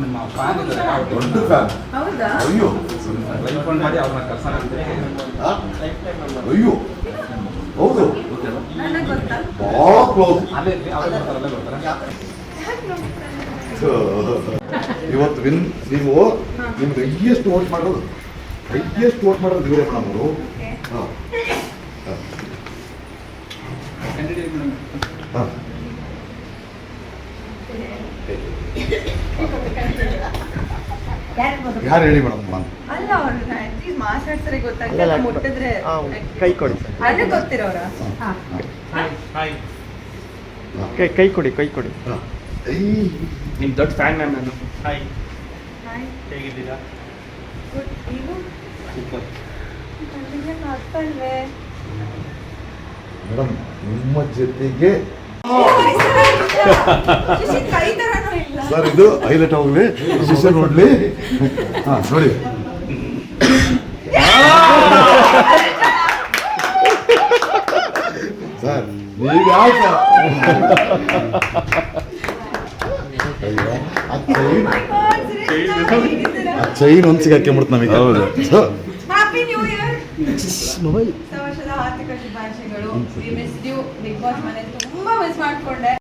ನಿಮ್ಮ ಫ್ಯಾನ್ ಇದ್ದಾರೆ, ದೊಡ್ಡ ಫ್ಯಾನ್. ಹೌದಾ? ಅಯ್ಯೋ ಲೈಫ್ ಫಂಡ್ ಮಾಡಿ ಅವ್ರನ್ನ ಕೆಲಸ ಅಯ್ಯೋ ಹೌದು ನನಗೆ ಗೊತ್ತಾ? ಭಾಳ ಕ್ಲೋಸ್. ಅದೇ ಅವ್ರೇ ಬರ್ತಾರೆ. ಇವತ್ತು ನೀವು ನಿಮ್ಗೆ ಹೈಯೆಸ್ಟ್ ವೋಟ್ ಮಾಡೋದು ಇವರೇ ಮೇಡಮ್ ಅವರು. ಹಾಂ ಹಾಂ ಯಾರು ಹೇಳಿ ಮೇಡಮ್? ನಾನು ಅಲ್ಲ ಅವ್ರು ಅಟ್ಲೀಸ್ಟ್ ಮಾತಾಡ್ತಾರೆ ಗೊತ್ತಾಗ್ತದೆ, ಮುಟ್ಟಿದ್ರೆ ಕೈ ಕೊಡಿ ನನಗೆ ಗೊತ್ತಿರೋರ. ಕೈ ಕೊಡಿ ಕೈ ಕೊಡಿ. ಹಾಂ ನಿಮ್ಮ ದೊಡ್ಡ ಫ್ಯಾನ್ ಮ್ಯಾಮ್ ನಾನು. ಹಾಯ್ ಹಾಯ್ ಹೇಗಿದ್ದೀರಾ? ಗುಡ್. ನೀವು ಸೂಪರ್. ನನಗೆ ಅರ್ಥ ಇಲ್ವೇ? ಮೇಡಮ್ ನಿಮ್ಮ ಜೊತೆಗೆ ಕೈ ತರನೂ ಇಲ್ಲ. ಸರ್ ಇದು ಹೈಲೈಟ್ ಹೋಗ್ಲಿ, ಶಿಷ್ಯ ನೋಡ್ಲಿ. ಹಾಂ ನೋಡಿ ಸರ್ ನೀವು ಯಾವ ಚೈನ್ ಒಂದು ಸಿಗಾಕ್ಬಿಡ್ತು ನಮಗೆ. ಹೌದು. Happy new year. ಹೊಸ ವರ್ಷದ ಆರ್ಥಿಕ ಶುಭಾಶಯಗಳು. We miss you. Bigg Boss ಮನೆ ತುಂಬಾ ಮಿಸ್ ಮಾಡ್ಕೊಂಡೆ.